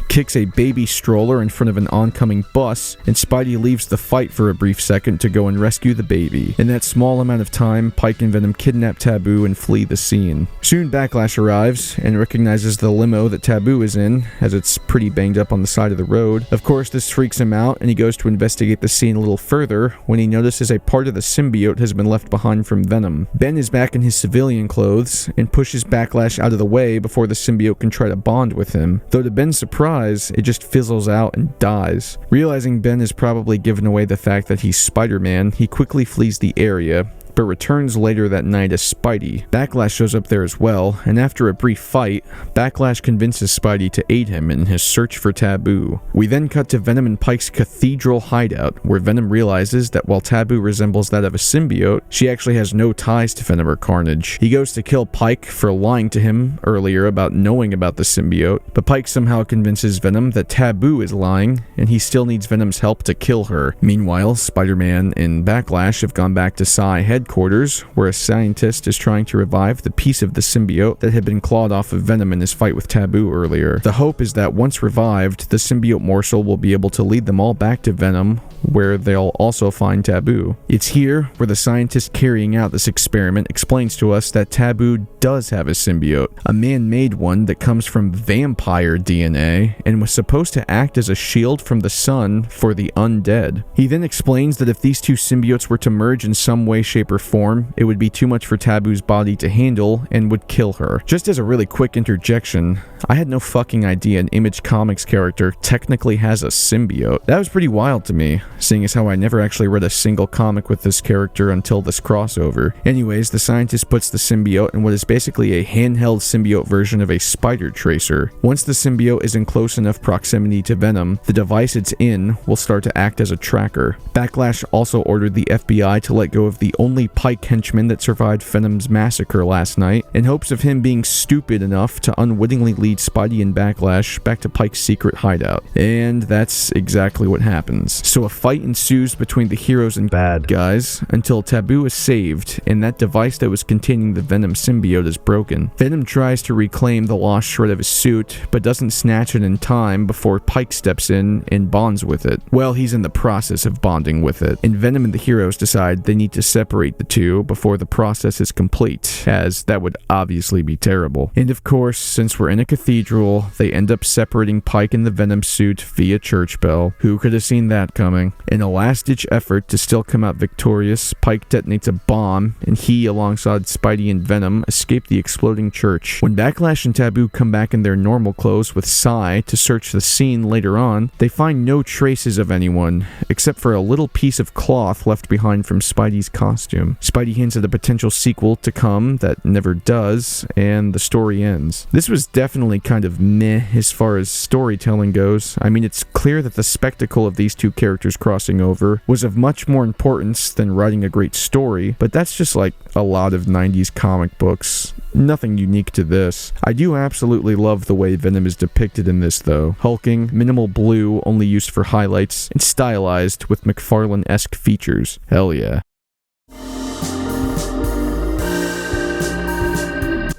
kicks a baby stroller in front of an oncoming bus, and Spidey leaves the fight for a brief second to go and rescue the baby. In that small amount of time, Pike and Venom kidnap Taboo and flee the scene. Soon Backlash arrives and recognizes the limo that Taboo is in, as it's pretty banged up on the side of the road. Of course, this freaks him out, and he goes to investigate the scene a little further when he notices a part of the symbiote has been left behind from Venom. Ben is back in his civilian clothes and pushes Backlash out of the way before the symbiote can try to bond with him, though to Ben's surprise, it just fizzles out and dies. Realizing Ben has probably given away the fact that he's Spider-Man, he quickly flees the area, but returns later that night as Spidey. Backlash shows up there as well, and after a brief fight, Backlash convinces Spidey to aid him in his search for Taboo. We then cut to Venom and Pike's cathedral hideout, where Venom realizes that while Taboo resembles that of a symbiote, she actually has no ties to Venom or Carnage. He goes to kill Pike for lying to him earlier about knowing about the symbiote, but Pike somehow convinces Venom that Taboo is lying, and he still needs Venom's help to kill her. Meanwhile, Spider-Man and Backlash have gone back to Psi headquarters, where a scientist is trying to revive the piece of the symbiote that had been clawed off of Venom in his fight with Taboo earlier. The hope is that once revived, the symbiote morsel will be able to lead them all back to Venom, where they'll also find Taboo. It's here where the scientist carrying out this experiment explains to us that Taboo does have a symbiote, a man-made one that comes from vampire DNA and was supposed to act as a shield from the sun for the undead. He then explains that if these two symbiotes were to merge in some way, shape, or form, it would be too much for Taboo's body to handle and would kill her. Just as a really quick interjection, I had no fucking idea an Image Comics character technically has a symbiote. That was pretty wild to me, seeing as how I never actually read a single comic with this character until this crossover. Anyways, the scientist puts the symbiote in what is basically a handheld symbiote version of a spider tracer. Once the symbiote is in close enough proximity to Venom, the device it's in will start to act as a tracker. Backlash also ordered the FBI to let go of the only Pike henchman that survived Venom's massacre last night, in hopes of him being stupid enough to unwittingly lead Spidey and Backlash back to Pike's secret hideout. And that's exactly what happens. So a fight ensues between the heroes and bad guys until Taboo is saved, and that device that was containing the Venom symbiote is broken. Venom tries to reclaim the lost shred of his suit, but doesn't snatch it in time before Pike steps in and bonds with it. Well, he's in the process of bonding with it, and Venom and the heroes decide they need to separate the two before the process is complete, as that would obviously be terrible. And of course, since we're in a cathedral, they end up separating Pike and the Venom suit via church bell. Who could have seen that coming? In a last-ditch effort to still come out victorious, Pike detonates a bomb, and he, alongside Spidey and Venom, escape the exploding church. When Backlash and Taboo come back in their normal clothes with Psi to search the scene later on, they find no traces of anyone, except for a little piece of cloth left behind from Spidey's costume. costume. Spidey hints at a potential sequel to come that never does, and the story ends. This was definitely kind of meh as far as storytelling goes. I mean, it's clear that the spectacle of these two characters crossing over was of much more importance than writing a great story, but that's just like a lot of 90s comic books. Nothing unique to this. I do absolutely love the way Venom is depicted in this though. Hulking, minimal blue, only used for highlights, and stylized with McFarlane-esque features. Hell yeah.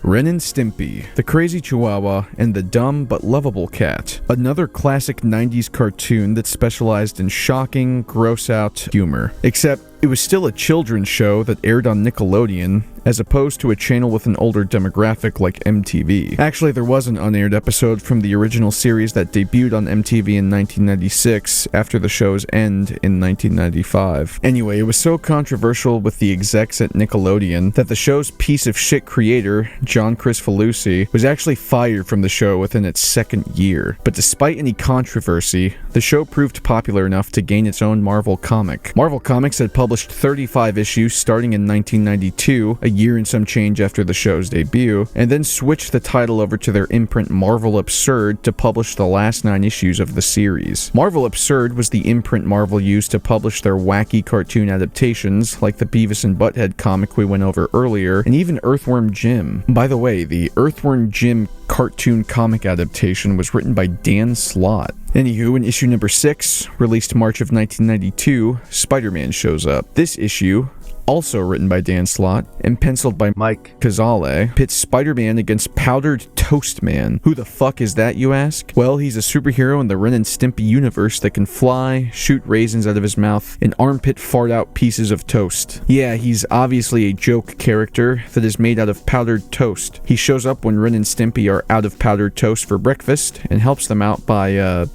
Ren and Stimpy, the crazy chihuahua, and the dumb but lovable cat. Another classic 90s cartoon that specialized in shocking, gross-out humor. Except it was still a children's show that aired on Nickelodeon, as opposed to a channel with an older demographic like MTV. Actually, there was an unaired episode from the original series that debuted on MTV in 1996 after the show's end in 1995. Anyway, it was so controversial with the execs at Nickelodeon that the show's piece of shit creator, John Kricfalusi, was actually fired from the show within its second year. But despite any controversy, the show proved popular enough to gain its own Marvel comic. Marvel Comics had published 35 issues starting in 1992, a year and some change after the show's debut, and then switched the title over to their imprint Marvel Absurd to publish the last 9 issues of the series. Marvel Absurd was the imprint Marvel used to publish their wacky cartoon adaptations, like the Beavis and Butthead comic we went over earlier, and even Earthworm Jim. By the way, the Earthworm Jim cartoon comic adaptation was written by Dan Slott. Anywho, in issue number 6, released March of 1992, Spider-Man shows up. This issue, also written by Dan Slott and penciled by Mike Cazale, pits Spider-Man against Powdered Toast Man. Who the fuck is that, you ask? Well, he's a superhero in the Ren and Stimpy universe that can fly, shoot raisins out of his mouth, and armpit fart out pieces of toast. Yeah, he's obviously a joke character that is made out of powdered toast. He shows up when Ren and Stimpy are out of powdered toast for breakfast and helps them out by,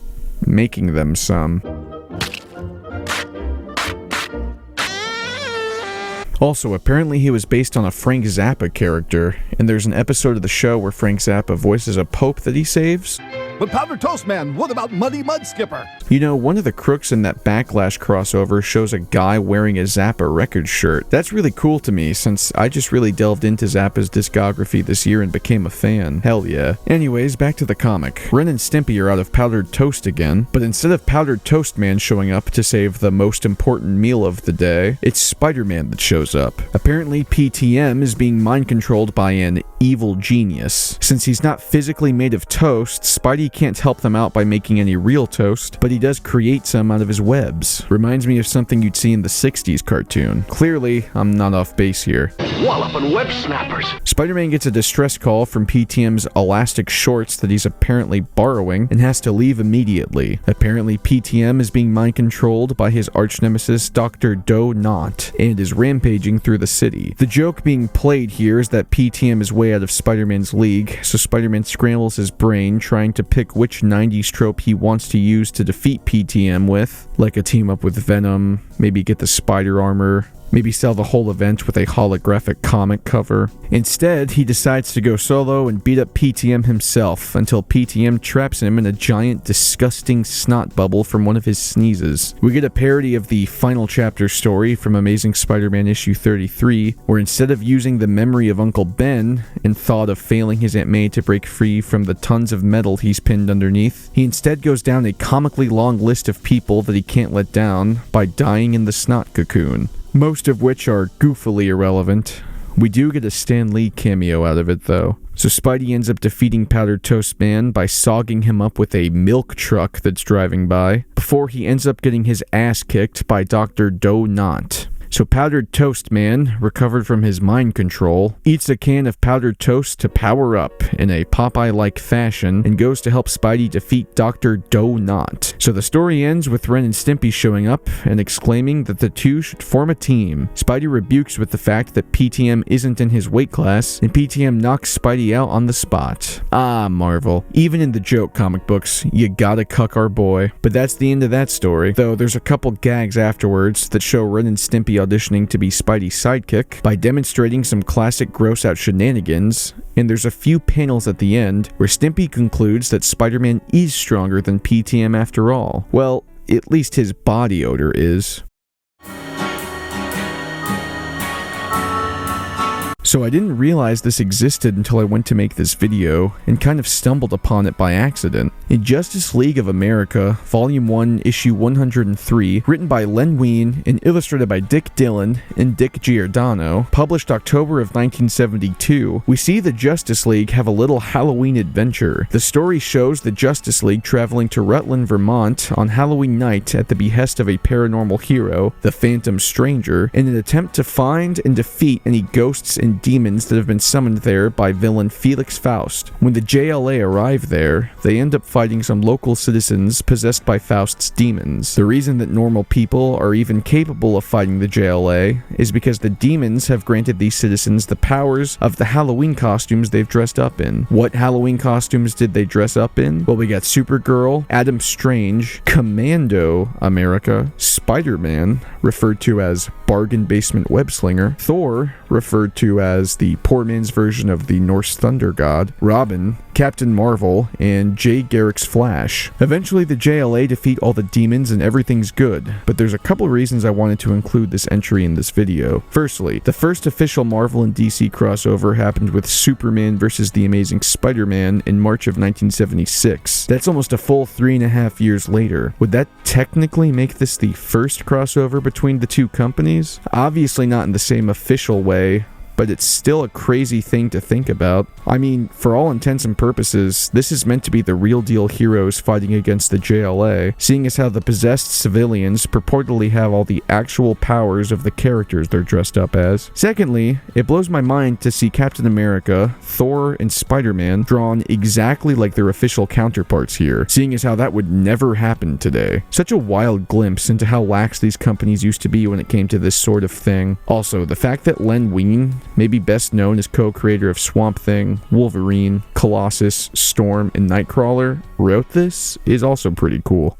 making them some. Also, apparently he was based on a Frank Zappa character, and there's an episode of the show where Frank Zappa voices a pope that he saves. But Powdered Toast Man, what about Muddy Mud Skipper? You know, one of the crooks in that Backlash crossover shows a guy wearing a Zappa record shirt. That's really cool to me, since I just really delved into Zappa's discography this year and became a fan. Hell yeah. Anyways, back to the comic. Ren and Stimpy are out of powdered toast again, but instead of Powdered Toast Man showing up to save the most important meal of the day, it's Spider-Man that shows up. Apparently, PTM is being mind-controlled by an evil genius. Since he's not physically made of toast, Spidey can't help them out by making any real toast, but he does create some out of his webs. Reminds me of something you'd see in the 60s cartoon. Clearly, I'm not off base here. Wallopin' web snappers! Spider-Man gets a distress call from PTM's elastic shorts that he's apparently borrowing and has to leave immediately. Apparently, PTM is being mind-controlled by his arch-nemesis Dr. Do Not and is rampaging through the city. The joke being played here is that PTM is way out of Spider-Man's league, so Spider-Man scrambles his brain trying to pick which 90s trope he wants to use to defeat PTM with, like a team up with Venom, maybe get the spider armor, maybe sell the whole event with a holographic comic cover. Instead, he decides to go solo and beat up PTM himself until PTM traps him in a giant, disgusting snot bubble from one of his sneezes. We get a parody of the final chapter story from Amazing Spider-Man issue 33, where instead of using the memory of Uncle Ben in thought of failing his Aunt May to break free from the tons of metal he's pinned underneath, he instead goes down a comically long list of people that he can't let down by dying in the snot cocoon. Most of which are goofily irrelevant. We do get a Stan Lee cameo out of it, though. So Spidey ends up defeating Powdered Toast Man by sogging him up with a milk truck that's driving by, before he ends up getting his ass kicked by Dr. Do Not. So Powdered Toast Man, recovered from his mind control, eats a can of powdered toast to power up in a Popeye-like fashion and goes to help Spidey defeat Dr. Do Not. So the story ends with Ren and Stimpy showing up and exclaiming that the two should form a team. Spidey rebukes with the fact that PTM isn't in his weight class, and PTM knocks Spidey out on the spot. Ah, Marvel. Even in the joke comic books, you gotta cuck our boy. But that's the end of that story, though there's a couple gags afterwards that show Ren and Stimpy auditioning to be Spidey's sidekick by demonstrating some classic gross-out shenanigans, and there's a few panels at the end where Stimpy concludes that Spider-Man is stronger than PTM after all. Well, at least his body odor is. So I didn't realize this existed until I went to make this video, and kind of stumbled upon it by accident. In Justice League of America, Volume 1, Issue 103, written by Len Wein and illustrated by Dick Dillon and Dick Giordano, published October of 1972, we see the Justice League have a little Halloween adventure. The story shows the Justice League traveling to Rutland, Vermont on Halloween night at the behest of a paranormal hero, the Phantom Stranger, in an attempt to find and defeat any ghosts and demons that have been summoned there by villain Felix Faust. When the JLA arrive there, they end up fighting some local citizens possessed by Faust's demons. The reason that normal people are even capable of fighting the JLA is because the demons have granted these citizens the powers of the Halloween costumes they've dressed up in. What Halloween costumes did they dress up in? Well, we got Supergirl, Adam Strange, Commando America, Spider-Man, referred to as Bargain Basement Webslinger, Thor, referred to as the poor man's version of the Norse thunder god, Robin, Captain Marvel, and Jay Garrick's Flash. Eventually the JLA defeat all the demons and everything's good, but there's a couple reasons I wanted to include this entry in this video. Firstly, the first official Marvel and DC crossover happened with Superman vs. The Amazing Spider-Man in March of 1976. That's almost a full 3.5 years later. Would that technically make this the first crossover between the two companies? Obviously not in the same official way, but it's still a crazy thing to think about. I mean, for all intents and purposes, this is meant to be the real deal heroes fighting against the JLA, seeing as how the possessed civilians purportedly have all the actual powers of the characters they're dressed up as. Secondly, it blows my mind to see Captain America, Thor, and Spider-Man drawn exactly like their official counterparts here, seeing as how that would never happen today. Such a wild glimpse into how lax these companies used to be when it came to this sort of thing. Also, the fact that Len Wein, maybe best known as co-creator of Swamp Thing, Wolverine, Colossus, Storm, and Nightcrawler, wrote this is also pretty cool.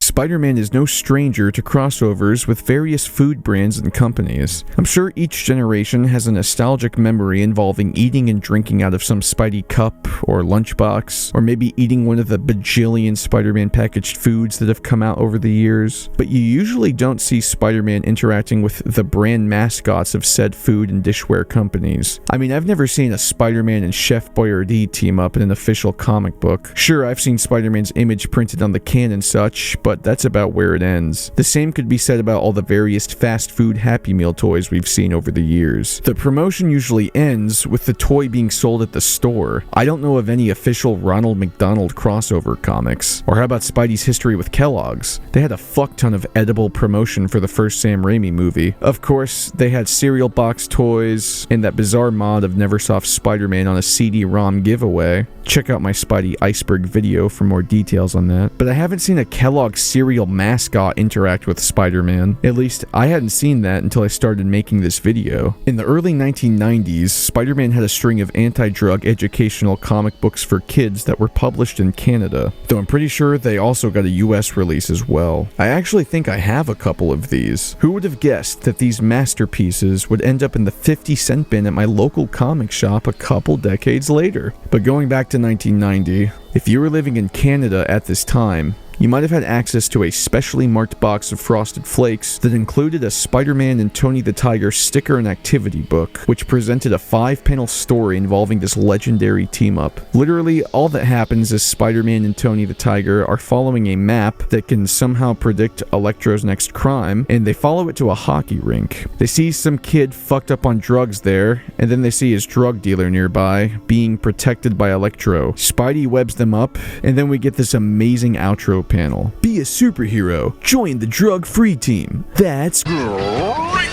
Spider-Man is no stranger to crossovers with various food brands and companies. I'm sure each generation has a nostalgic memory involving eating and drinking out of some Spidey cup or lunchbox, or maybe eating one of the bajillion Spider-Man packaged foods that have come out over the years. But you usually don't see Spider-Man interacting with the brand mascots of said food and dishware companies. I mean, I've never seen a Spider-Man and Chef Boyardee team up in an official comic book. Sure, I've seen Spider-Man's image printed on the can and such, but that's about where it ends. The same could be said about all the various fast food Happy Meal toys we've seen over the years. The promotion usually ends with the toy being sold at the store. I don't know of any official Ronald McDonald crossover comics. Or how about Spidey's history with Kellogg's? They had a fuck ton of edible promotion for the first Sam Raimi movie. Of course, they had cereal box toys and that bizarre mod of Neversoft Spider-Man on a CD-ROM giveaway. Check out my Spidey Iceberg video for more details on that. But I haven't seen a Kellogg's cereal mascot interact with Spider-Man. At least, I hadn't seen that until I started making this video. In the early 1990s, Spider-Man had a string of anti-drug educational comic books for kids that were published in Canada, though I'm pretty sure they also got a US release as well. I actually think I have a couple of these. Who would have guessed that these masterpieces would end up in the 50-cent bin at my local comic shop a couple decades later? But going back to 1990, if you were living in Canada at this time, you might have had access to a specially marked box of Frosted Flakes that included a Spider-Man and Tony the Tiger sticker and activity book, which presented a 5-panel story involving this legendary team-up. Literally, all that happens is Spider-Man and Tony the Tiger are following a map that can somehow predict Electro's next crime, and they follow it to a hockey rink. They see some kid fucked up on drugs there, and then they see his drug dealer nearby, being protected by Electro. Spidey webs them up, and then we get this amazing outro panel. Be a superhero. Join the drug-free team. That's great.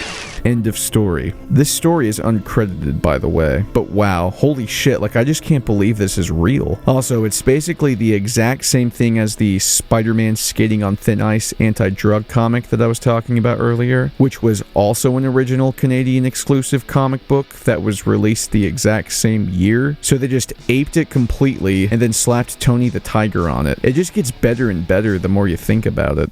End of story. This story is uncredited, by the way. But wow, holy shit, like I just can't believe this is real. Also, it's basically the exact same thing as the Spider-Man Skating on Thin Ice anti-drug comic that I was talking about earlier, which was also an original Canadian exclusive comic book that was released the exact same year. So they just aped it completely and then slapped Tony the Tiger on it. It just gets better and better the more you think about it.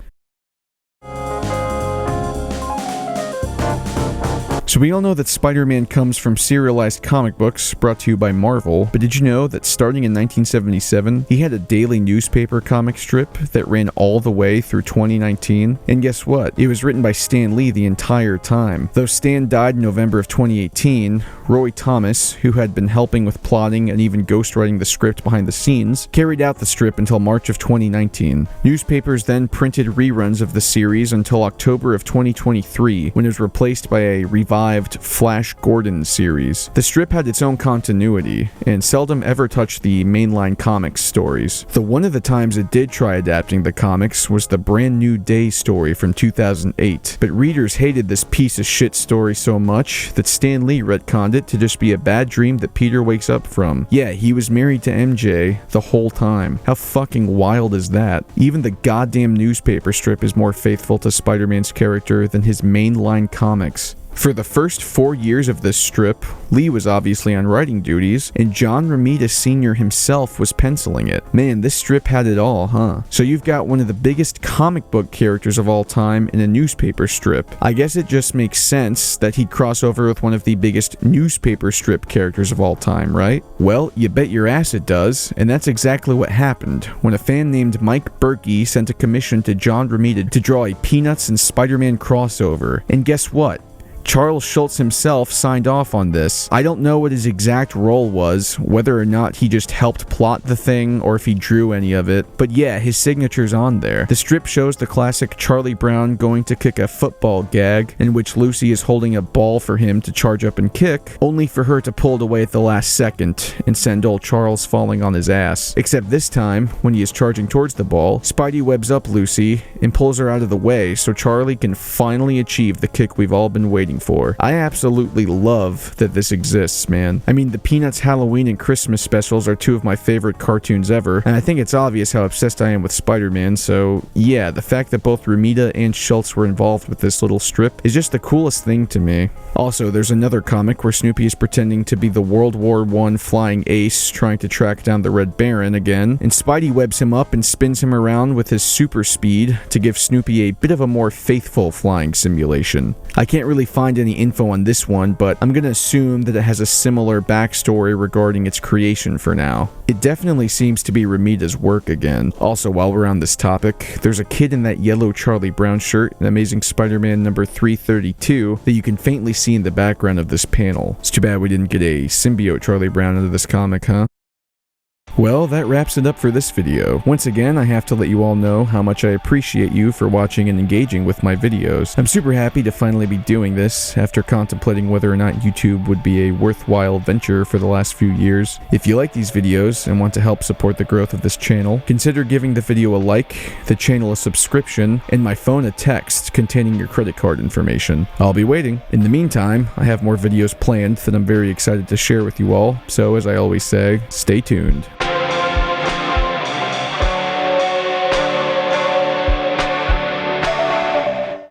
So we all know that Spider-Man comes from serialized comic books brought to you by Marvel, but did you know that starting in 1977, he had a daily newspaper comic strip that ran all the way through 2019? And guess what? It was written by Stan Lee the entire time. Though Stan died in November of 2018, Roy Thomas, who had been helping with plotting and even ghostwriting the script behind the scenes, carried out the strip until March of 2019. Newspapers then printed reruns of the series until October of 2023, when it was replaced by a revived Flash Gordon series. The strip had its own continuity, and seldom ever touched the mainline comics stories. Though one of the times it did try adapting the comics was the Brand New Day story from 2008, but readers hated this piece of shit story so much that Stan Lee retconned it to just be a bad dream that Peter wakes up from. Yeah, he was married to MJ the whole time. How fucking wild is that? Even the goddamn newspaper strip is more faithful to Spider-Man's character than his mainline comics. For the first 4 years of this strip, Lee was obviously on writing duties, and John Romita Sr. himself was penciling it. Man, this strip had it all, huh? So you've got one of the biggest comic book characters of all time in a newspaper strip. I guess it just makes sense that he'd cross over with one of the biggest newspaper strip characters of all time, right? Well, you bet your ass it does, and that's exactly what happened when a fan named Mike Berkey sent a commission to John Romita to draw a Peanuts and Spider-Man crossover. And guess what? Charles Schultz himself signed off on this. I don't know what his exact role was, whether or not he just helped plot the thing or if he drew any of it, but yeah, his signature's on there. The strip shows the classic Charlie Brown going to kick a football gag, in which Lucy is holding a ball for him to charge up and kick, only for her to pull it away at the last second and send old Charles falling on his ass. Except this time, when he is charging towards the ball, Spidey webs up Lucy and pulls her out of the way so Charlie can finally achieve the kick we've all been waiting for. I absolutely love that this exists, man. I mean, the Peanuts Halloween and Christmas specials are two of my favorite cartoons ever, and I think it's obvious how obsessed I am with Spider-Man, so yeah, the fact that both Romita and Schultz were involved with this little strip is just the coolest thing to me. Also, there's another comic where Snoopy is pretending to be the World War I flying ace trying to track down the Red Baron again, and Spidey webs him up and spins him around with his super speed to give Snoopy a bit of a more faithful flying simulation. I can't really find any info on this one, but I'm gonna assume that it has a similar backstory regarding its creation for now. It definitely seems to be Romita's work again. Also, while we're on this topic, there's a kid in that yellow Charlie Brown shirt in Amazing Spider-Man number 332 that you can faintly see in the background of this panel. It's too bad we didn't get a symbiote Charlie Brown out of this comic, huh? Well, that wraps it up for this video. Once again, I have to let you all know how much I appreciate you for watching and engaging with my videos. I'm super happy to finally be doing this after contemplating whether or not YouTube would be a worthwhile venture for the last few years. If you like these videos and want to help support the growth of this channel, consider giving the video a like, the channel a subscription, and my phone a text containing your credit card information. I'll be waiting. In the meantime, I have more videos planned that I'm very excited to share with you all, so as I always say, stay tuned.